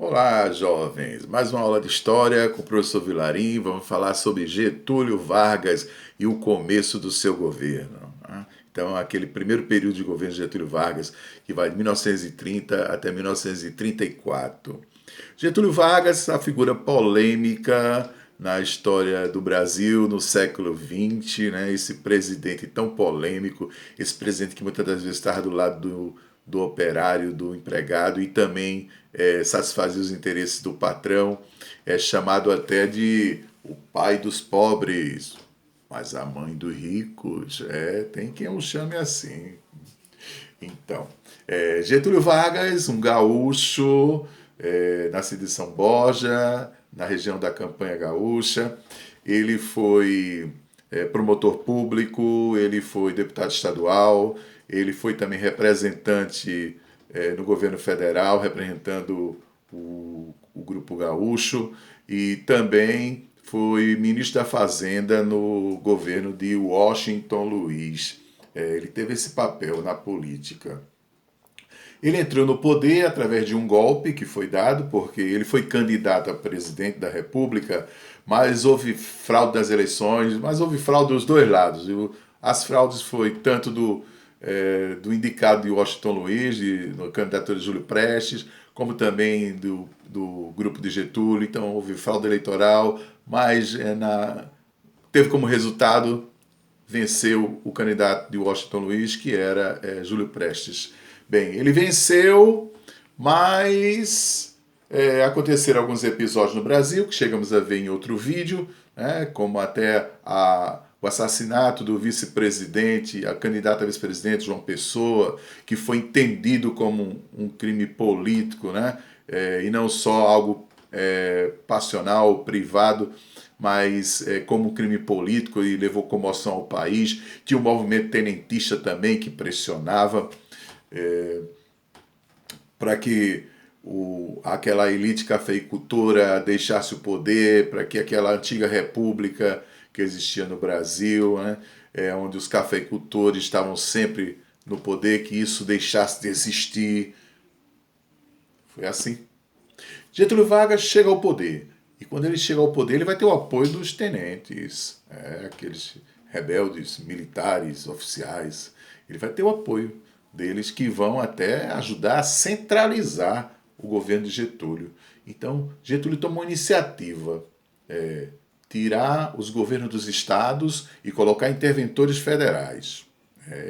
Olá, jovens! Mais uma aula de história com o professor Vilarim. Vamos falar sobre Getúlio Vargas e o começo do seu governo, né? Então, aquele primeiro período de governo de Getúlio Vargas, que vai de 1930 até 1934. Getúlio Vargas, a figura polêmica na história do Brasil no século XX, né? Esse presidente tão polêmico, esse presidente que muitas das vezes estava do lado do operário, do empregado e também satisfazia os interesses do patrão, é chamado até de o pai dos pobres, mas a mãe dos ricos, tem quem o chame assim. Então, Getúlio Vargas, um gaúcho, nascido em São Borja, na região da Campanha Gaúcha. Ele foi promotor público, ele foi deputado estadual, ele foi também representante no governo federal, representando o Grupo Gaúcho, e também foi ministro da Fazenda no governo de Washington Luiz. Ele teve esse papel na política. Ele entrou no poder através de um golpe que foi dado, porque ele foi candidato a presidente da República, mas houve fraude das eleições, mas houve fraude dos dois lados. As fraudes foi tanto do indicado de Washington Luiz, no candidatura de Júlio Prestes, como também do grupo de Getúlio. Então houve fraude eleitoral, mas teve como resultado venceu o candidato de Washington Luiz, que era Júlio Prestes. Bem, ele venceu, mas aconteceram alguns episódios no Brasil, que chegamos a ver em outro vídeo, né, como até o assassinato do vice-presidente, a candidata a vice-presidente, João Pessoa, que foi entendido como um crime político, né, e não só algo passional, privado, mas como crime político e levou comoção ao país. Tinha o movimento tenentista também que pressionava para que aquela elite cafeicultora deixasse o poder, para que aquela antiga república que existia no Brasil, né, onde os cafeicultores estavam sempre no poder, que isso deixasse de existir. Foi assim. Getúlio Vargas chega ao poder. E quando ele chega ao poder, ele vai ter o apoio dos tenentes, aqueles rebeldes, militares, oficiais. Ele vai ter o apoio deles que vão até ajudar a centralizar o governo de Getúlio. Então, Getúlio tomou iniciativa, tirar os governos dos estados e colocar interventores federais.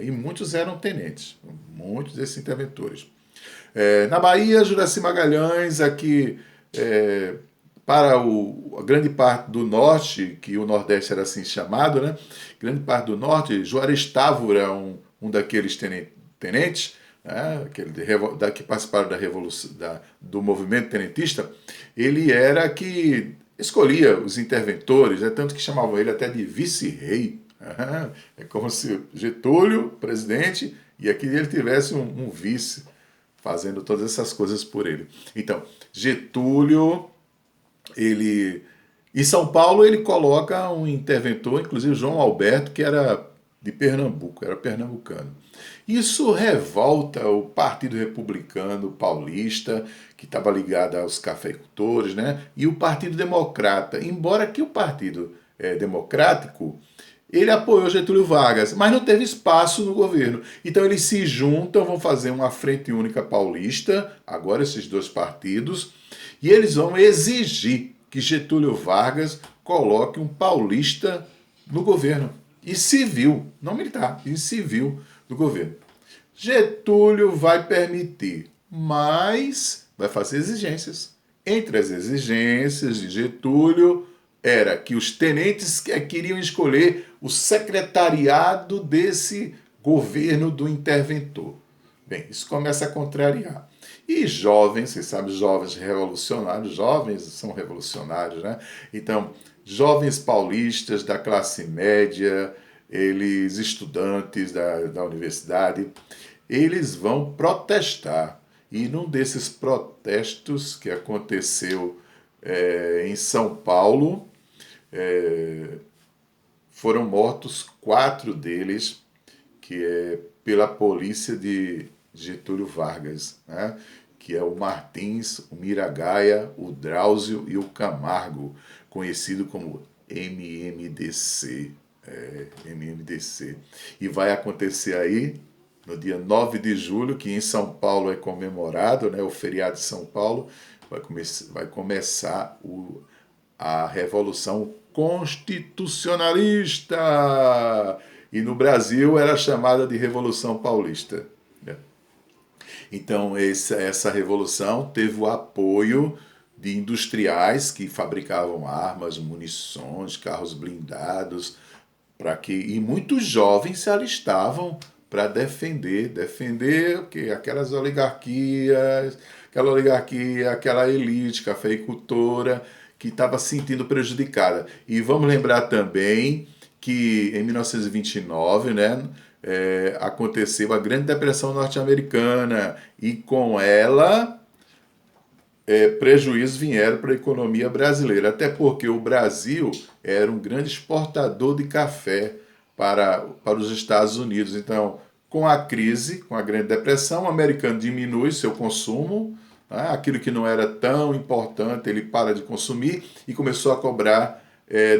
E muitos eram tenentes, muitos desses interventores. Na Bahia, Juraci Magalhães, aqui para a grande parte do norte, que o Nordeste era assim chamado, né? Grande parte do norte, Juarez Távora, um daqueles tenentes, né? Que participaram do movimento tenentista, ele era que escolhia os interventores, tanto que chamavam ele até de vice-rei. É como se Getúlio, presidente, e aqui ele tivesse um vice fazendo todas essas coisas por ele. Então, Getúlio, ele em São Paulo ele coloca um interventor, inclusive João Alberto, que era de Pernambuco, era pernambucano. Isso revolta o Partido Republicano Paulista, que estava ligado aos cafeicultores, né? E o Partido Democrata. Embora que o Partido Democrático ele apoiou Getúlio Vargas, mas não teve espaço no governo. Então eles se juntam, vão fazer uma frente única paulista, agora esses dois partidos, e eles vão exigir que Getúlio Vargas coloque um paulista no governo. E civil, não militar, e civil do governo. Getúlio vai permitir, mas vai fazer exigências. Entre as exigências de Getúlio era que os tenentes queriam escolher o secretariado desse governo do interventor. Bem, isso começa a contrariar. E jovens, vocês sabem, jovens são revolucionários, né? Então, jovens paulistas da classe média, eles estudantes da universidade, eles vão protestar. E num desses protestos que aconteceu em São Paulo, foram mortos 4 deles, que é pela polícia de Getúlio Vargas, né? que é o Martins, o Miragaia, o Drauzio e o Camargo, conhecido como MMDC. MMDC. E vai acontecer aí no dia 9 de julho, que em São Paulo é comemorado, né, o feriado de São Paulo, vai começar a Revolução Constitucionalista. E no Brasil era chamada de Revolução Paulista. Né? Então, essa revolução teve o apoio de industriais que fabricavam armas, munições, carros blindados, e muitos jovens se alistavam para defender o quê? Aquelas oligarquias, aquela elite cafeicultora que estava se sentindo prejudicada. E vamos lembrar também que em 1929, né, aconteceu a Grande Depressão Norte-Americana e com ela prejuízos vieram para a economia brasileira, até porque o Brasil era um grande exportador de café para os Estados Unidos. Então, com a crise, com a Grande Depressão, o americano diminui seu consumo, né? Aquilo que não era tão importante ele para de consumir e começou a cobrar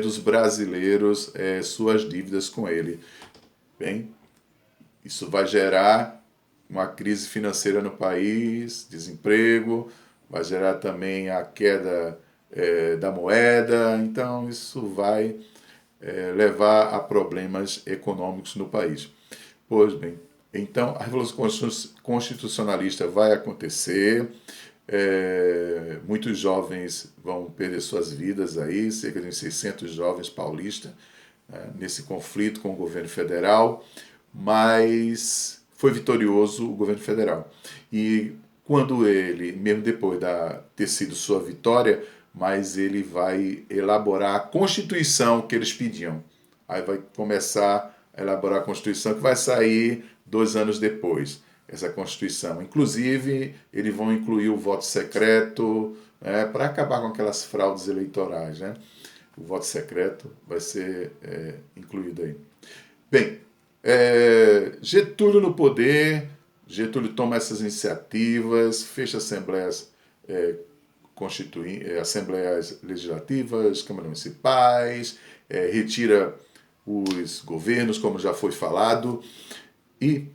dos brasileiros suas dívidas com ele. Bem, isso vai gerar uma crise financeira no país, desemprego, vai gerar também a queda da moeda, então isso vai levar a problemas econômicos no país. Pois bem, então a Revolução Constitucionalista vai acontecer, muitos jovens vão perder suas vidas aí, cerca de 600 jovens paulistas, nesse conflito com o governo federal, mas foi vitorioso o governo federal. E quando ele, mesmo depois de ter sido sua vitória, mas ele vai elaborar a Constituição que eles pediam. Aí vai começar a elaborar a Constituição que vai sair 2 anos depois, essa Constituição. Inclusive, eles vão incluir o voto secreto, para acabar com aquelas fraudes eleitorais. Né? O voto secreto vai ser incluído aí. Bem, Getúlio no poder, Getúlio toma essas iniciativas, fecha assembleias assembleias legislativas, câmaras municipais, retira os governos, como já foi falado, e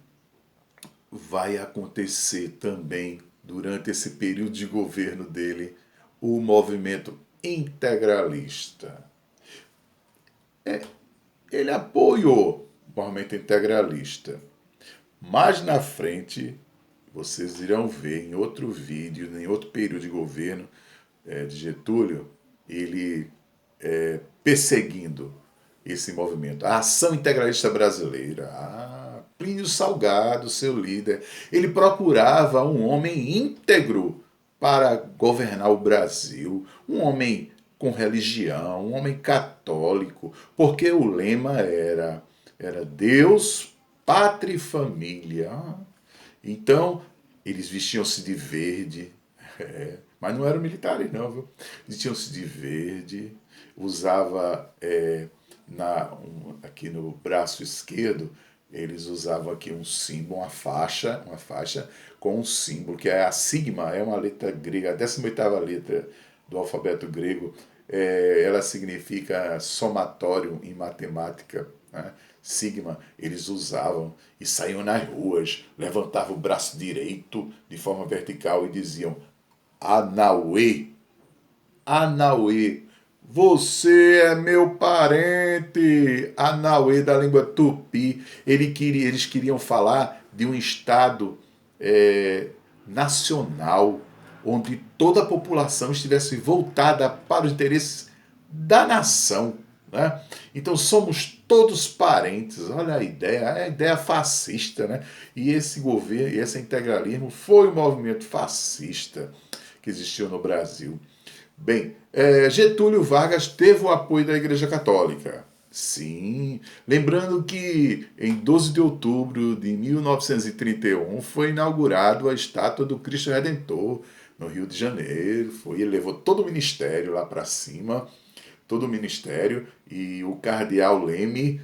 vai acontecer também, durante esse período de governo dele, o movimento integralista. Ele apoiou o movimento integralista. Mais na frente, vocês irão ver em outro vídeo, em outro período de governo de Getúlio, ele perseguindo esse movimento. A Ação Integralista Brasileira. Plínio Salgado, seu líder, ele procurava um homem íntegro para governar o Brasil, um homem com religião, um homem católico, porque o lema era Deus, pátria e família. Então, eles vestiam-se de verde, mas não eram militares não, viu? Vestiam-se de verde, usava aqui no braço esquerdo, eles usavam aqui um símbolo, uma faixa com um símbolo, que é a sigma, é uma letra grega, a 18ª letra do alfabeto grego. Ela significa somatório em matemática, né? Sigma, eles usavam e saíam nas ruas, levantavam o braço direito de forma vertical e diziam: Anauê, Anauê, você é meu parente. Anauê da língua tupi. Eles queriam falar de um Estado nacional, onde toda a população estivesse voltada para os interesses da nação. Né? Então somos todos parentes. Olha a ideia fascista. Né? E esse governo, e esse integralismo foi um movimento fascista que existiu no Brasil. Bem, Getúlio Vargas teve o apoio da Igreja Católica. Sim, lembrando que em 12 de outubro de 1931 foi inaugurado a estátua do Cristo Redentor no Rio de Janeiro. Ele levou todo o ministério lá para cima, todo o ministério, e o cardeal Leme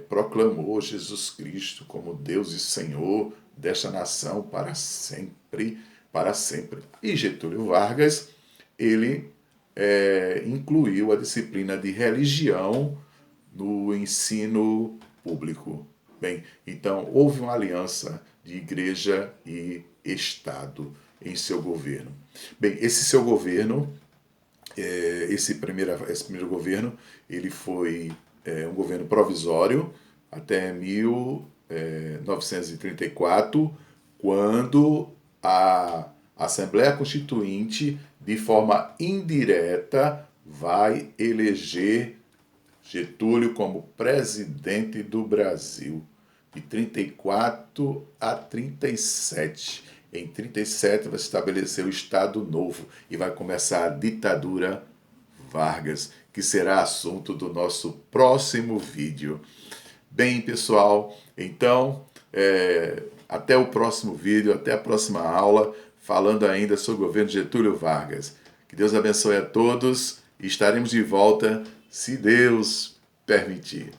proclamou Jesus Cristo como Deus e Senhor desta nação para sempre. para sempre. E Getúlio Vargas, ele incluiu a disciplina de religião no ensino público. Bem, então houve uma aliança de igreja e Estado em seu governo. Bem, esse seu governo, esse primeiro governo, ele foi um governo provisório até 1934, quando a Assembleia Constituinte, de forma indireta, vai eleger Getúlio como presidente do Brasil, de 34 a 37. Em 37 vai se estabelecer o Estado Novo e vai começar a ditadura Vargas, que será assunto do nosso próximo vídeo. Bem, pessoal, então até o próximo vídeo, até a próxima aula, falando ainda sobre o governo Getúlio Vargas. Que Deus abençoe a todos e estaremos de volta, se Deus permitir.